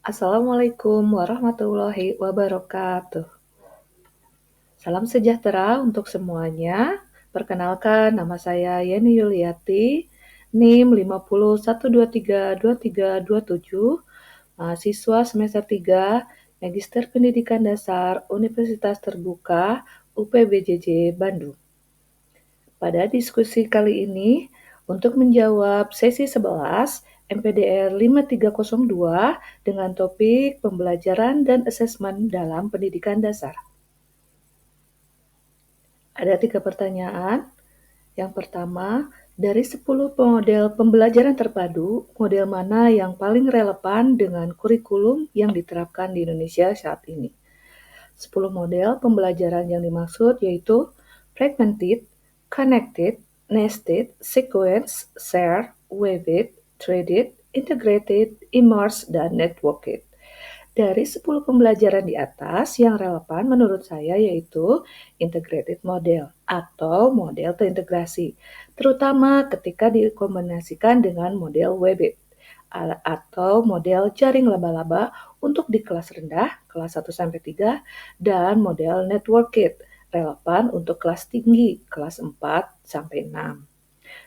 Assalamualaikum warahmatullahi wabarakatuh. Salam sejahtera untuk semuanya. Perkenalkan, nama saya Yeni Yuliati, NIM 50123237, mahasiswa semester 3, Magister Pendidikan Dasar Universitas Terbuka UPBJJ Bandung. Pada diskusi kali ini, untuk menjawab sesi 11 MPDR 5302 dengan topik pembelajaran dan asesmen dalam pendidikan dasar. Ada 3 pertanyaan. Yang pertama, dari 10 model pembelajaran terpadu, model mana yang paling relevan dengan kurikulum yang diterapkan di Indonesia saat ini? 10 model pembelajaran yang dimaksud yaitu fragmented, connected, nested, sequence, share, weaved, threaded, integrated, immersed, dan networked. Dari 10 pembelajaran di atas, yang relevan menurut saya yaitu integrated model atau model terintegrasi, terutama ketika dikombinasikan dengan model webbed atau model jaring laba-laba untuk di kelas rendah, kelas 1-3, dan model networked, relevan untuk kelas tinggi, kelas 4-6.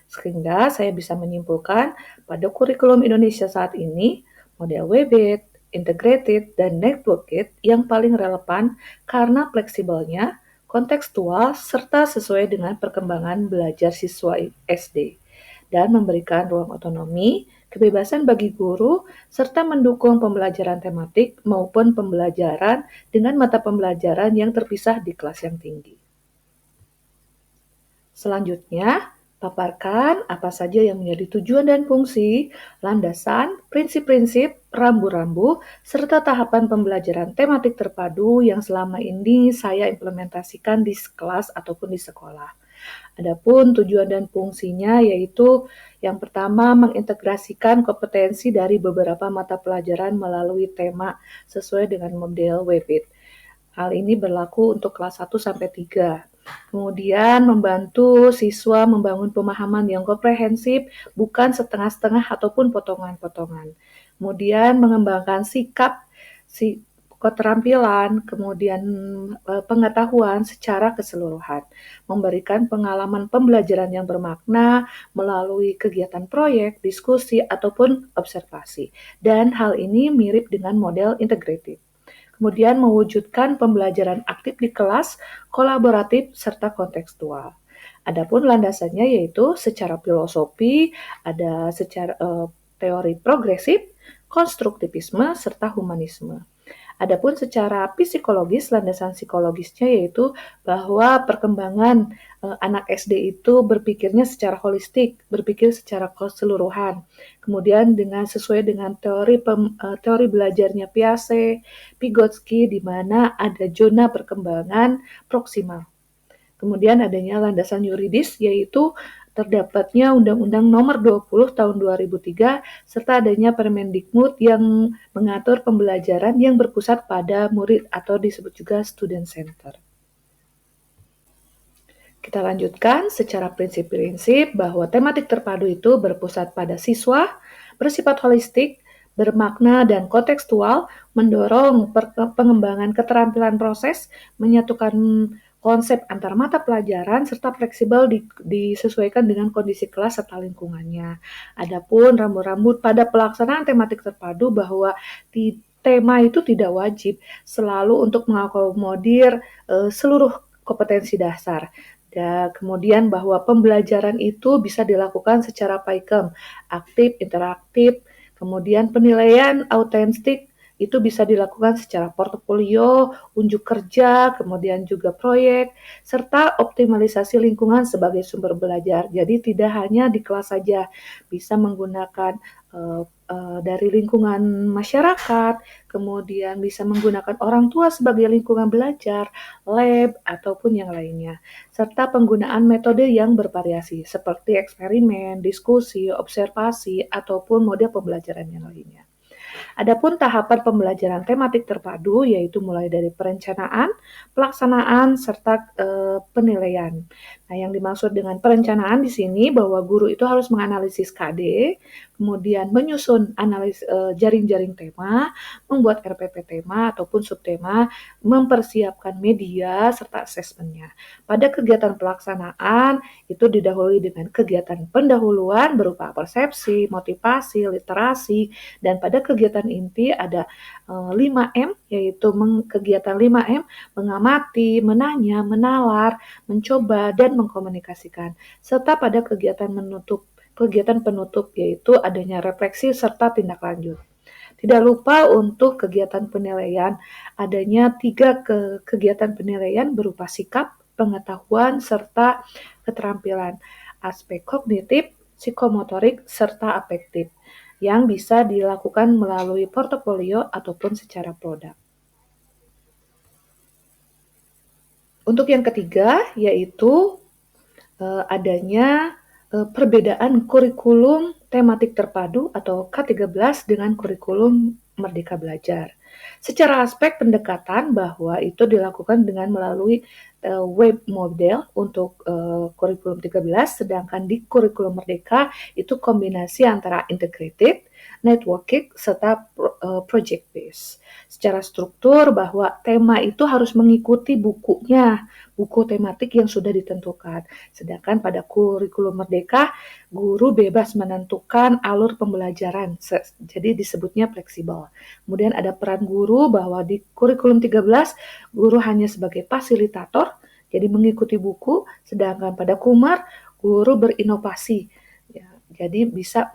Sehingga saya bisa menyimpulkan pada kurikulum Indonesia saat ini, model webbed, integrated, dan networked yang paling relevan karena fleksibelnya, kontekstual, serta sesuai dengan perkembangan belajar siswa SD, dan memberikan ruang otonomi, kebebasan bagi guru, serta mendukung pembelajaran tematik maupun pembelajaran dengan mata pembelajaran yang terpisah di kelas yang tinggi. Selanjutnya, paparkan apa saja yang menjadi tujuan dan fungsi, landasan, prinsip-prinsip, rambu-rambu, serta tahapan pembelajaran tematik terpadu yang selama ini saya implementasikan di kelas ataupun di sekolah. Adapun tujuan dan fungsinya yaitu yang pertama mengintegrasikan kompetensi dari beberapa mata pelajaran melalui tema sesuai dengan model WebIT. Hal ini berlaku untuk kelas 1-3. Kemudian membantu siswa membangun pemahaman yang komprehensif, bukan setengah-setengah ataupun potongan-potongan. Kemudian mengembangkan sikap, keterampilan, kemudian pengetahuan secara keseluruhan. Memberikan pengalaman pembelajaran yang bermakna melalui kegiatan proyek, diskusi, ataupun observasi. Dan hal ini mirip dengan model integratif. Kemudian mewujudkan pembelajaran aktif di kelas, kolaboratif, serta kontekstual. Adapun landasannya yaitu secara filosofi, ada secara teori progresif, konstruktivisme, serta humanisme. Adapun secara psikologis, landasan psikologisnya yaitu bahwa perkembangan anak SD itu berpikirnya secara holistik, berpikir secara keseluruhan. Kemudian sesuai dengan teori belajarnya Piaget, Vygotsky, di mana ada zona perkembangan proksimal. Kemudian adanya landasan yuridis yaitu terdapatnya Undang-Undang Nomor 20 Tahun 2003 serta adanya Permendikbud yang mengatur pembelajaran yang berpusat pada murid atau disebut juga student center. Kita lanjutkan secara prinsip-prinsip bahwa tematik terpadu itu berpusat pada siswa, bersifat holistik, bermakna dan kontekstual, mendorong pengembangan keterampilan proses, menyatukan konsep antar mata pelajaran, serta fleksibel disesuaikan dengan kondisi kelas serta lingkungannya. Adapun rambu-rambu pada pelaksanaan tematik terpadu bahwa tema itu tidak wajib selalu untuk mengakomodir seluruh kompetensi dasar. Dan kemudian bahwa pembelajaran itu bisa dilakukan secara PAIKEM, aktif, interaktif, kemudian penilaian autentik itu bisa dilakukan secara portofolio, unjuk kerja, kemudian juga proyek, serta optimalisasi lingkungan sebagai sumber belajar. Jadi tidak hanya di kelas saja, bisa menggunakan dari lingkungan masyarakat, kemudian bisa menggunakan orang tua sebagai lingkungan belajar, lab, ataupun yang lainnya. Serta penggunaan metode yang bervariasi, seperti eksperimen, diskusi, observasi, ataupun model pembelajaran yang lainnya. Adapun tahapan pembelajaran tematik terpadu yaitu mulai dari perencanaan, pelaksanaan, serta penilaian. Nah, yang dimaksud dengan perencanaan di sini bahwa guru itu harus menganalisis KD, kemudian menyusun jaring-jaring tema, membuat RPP tema ataupun subtema, mempersiapkan media serta asesmennya. Pada kegiatan pelaksanaan itu didahului dengan kegiatan pendahuluan berupa persepsi, motivasi, literasi, dan pada kegiatan inti ada 5M, yaitu kegiatan 5M, mengamati, menanya, menalar, mencoba, dan mengkomunikasikan. Serta pada kegiatan penutup yaitu adanya refleksi serta tindak lanjut. Tidak lupa untuk kegiatan penilaian, adanya 3 kegiatan penilaian berupa sikap, pengetahuan, serta keterampilan, aspek kognitif, psikomotorik, serta afektif, yang bisa dilakukan melalui portofolio ataupun secara produk. Untuk yang ketiga, yaitu adanya perbedaan kurikulum tematik terpadu atau K13 dengan kurikulum Merdeka Belajar. Secara aspek pendekatan bahwa itu dilakukan dengan melalui web model untuk kurikulum 13, sedangkan di kurikulum Merdeka itu kombinasi antara integrated, networking, serta project based. Secara struktur bahwa tema itu harus mengikuti buku tematik yang sudah ditentukan. Sedangkan pada kurikulum Merdeka, guru bebas menentukan alur pembelajaran, jadi disebutnya fleksibel. Kemudian ada peran guru bahwa di kurikulum 13, guru hanya sebagai fasilitator, jadi mengikuti buku, sedangkan pada Kumar, guru berinovasi. Ya, jadi bisa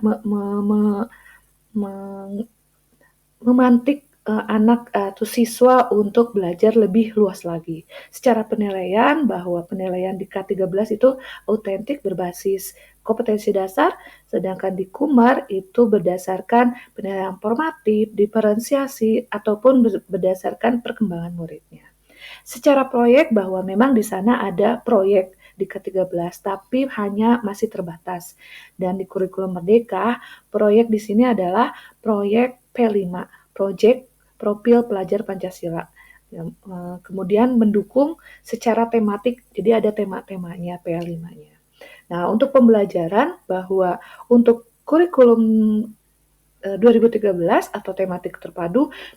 memantik anak atau siswa untuk belajar lebih luas lagi. Secara penilaian bahwa penilaian di K13 itu autentik berbasis kompetensi dasar, sedangkan di Kumar itu berdasarkan penilaian formatif, diferensiasi, ataupun berdasarkan perkembangan muridnya. Secara proyek bahwa memang di sana ada proyek di K13, tapi hanya masih terbatas. Dan di kurikulum Merdeka, proyek di sini adalah proyek P5, Project Profil Pelajar Pancasila. Kemudian mendukung secara tematik, jadi ada tema-temanya P5-nya. Nah, untuk pembelajaran bahwa untuk kurikulum 2013 atau tematik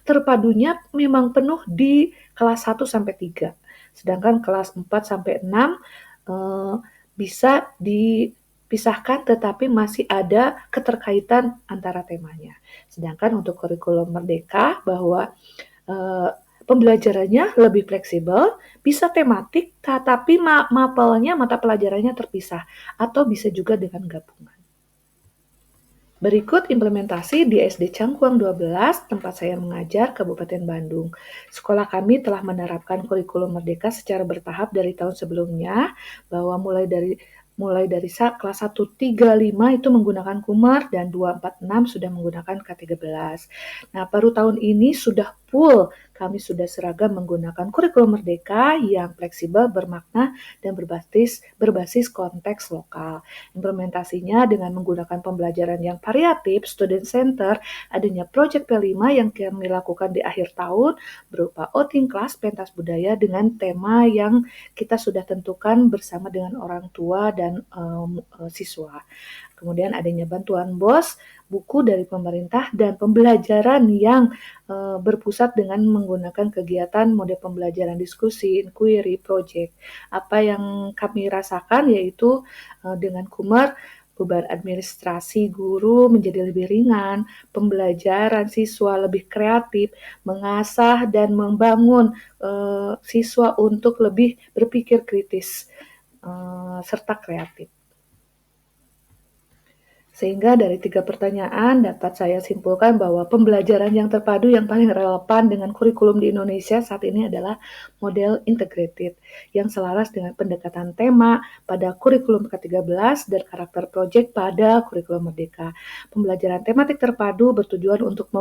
terpadunya memang penuh di kelas 1 sampai 3. Sedangkan kelas 4 sampai 6 bisa dipisahkan tetapi masih ada keterkaitan antara temanya. Sedangkan untuk kurikulum Merdeka bahwa pembelajarannya lebih fleksibel, bisa tematik, tetapi mapelnya, mata pelajarannya terpisah, atau bisa juga dengan gabungan. Berikut implementasi di SD Cangkuang 12, tempat saya mengajar, Kabupaten Bandung. Sekolah kami telah menerapkan kurikulum Merdeka secara bertahap dari tahun sebelumnya, bahwa mulai dari kelas 1, 3, 5 itu menggunakan Kumar, dan 2, 4, 6 sudah menggunakan K13. Nah, baru tahun ini sudah full, kami sudah seragam menggunakan kurikulum Merdeka yang fleksibel, bermakna, dan berbasis konteks lokal. Implementasinya dengan menggunakan pembelajaran yang variatif, student center, adanya project P5 yang kami lakukan di akhir tahun, berupa outing kelas pentas budaya dengan tema yang kita sudah tentukan bersama dengan orang tua dan siswa. Kemudian adanya bantuan BOS, buku dari pemerintah, dan pembelajaran yang berpusat dengan menggunakan kegiatan mode pembelajaran diskusi, inquiry, project. Apa yang kami rasakan yaitu dengan Kumar, beban administrasi guru menjadi lebih ringan, pembelajaran siswa lebih kreatif, mengasah dan membangun siswa untuk lebih berpikir kritis serta kreatif. Sehingga dari 3 pertanyaan dapat saya simpulkan bahwa pembelajaran yang terpadu yang paling relevan dengan kurikulum di Indonesia saat ini adalah model integrated yang selaras dengan pendekatan tema pada kurikulum K13 dan karakter proyek pada kurikulum Merdeka. Pembelajaran tematik terpadu bertujuan untuk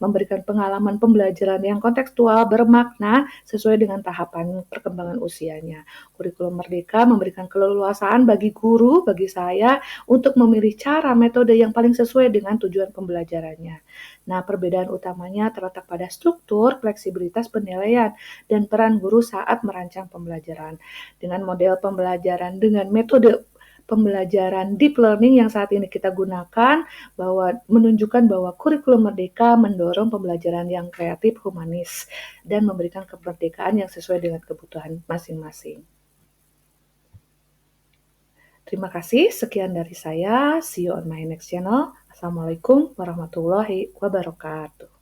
memberikan pengalaman pembelajaran yang kontekstual, bermakna sesuai dengan tahapan perkembangan usianya. Kurikulum Merdeka memberikan keleluasaan bagi guru, bagi saya, untuk memilih cara metode yang paling sesuai dengan tujuan pembelajarannya. Nah, perbedaan utamanya terletak pada struktur, fleksibilitas penilaian, dan peran guru saat merancang pembelajaran. Dengan model pembelajaran dengan metode pembelajaran deep learning yang saat ini kita gunakan, bahwa menunjukkan bahwa kurikulum merdeka mendorong pembelajaran yang kreatif, humanis, dan memberikan kemerdekaan yang sesuai dengan kebutuhan masing-masing. Terima kasih, sekian dari saya. See you on my next channel. Assalamualaikum warahmatullahi wabarakatuh.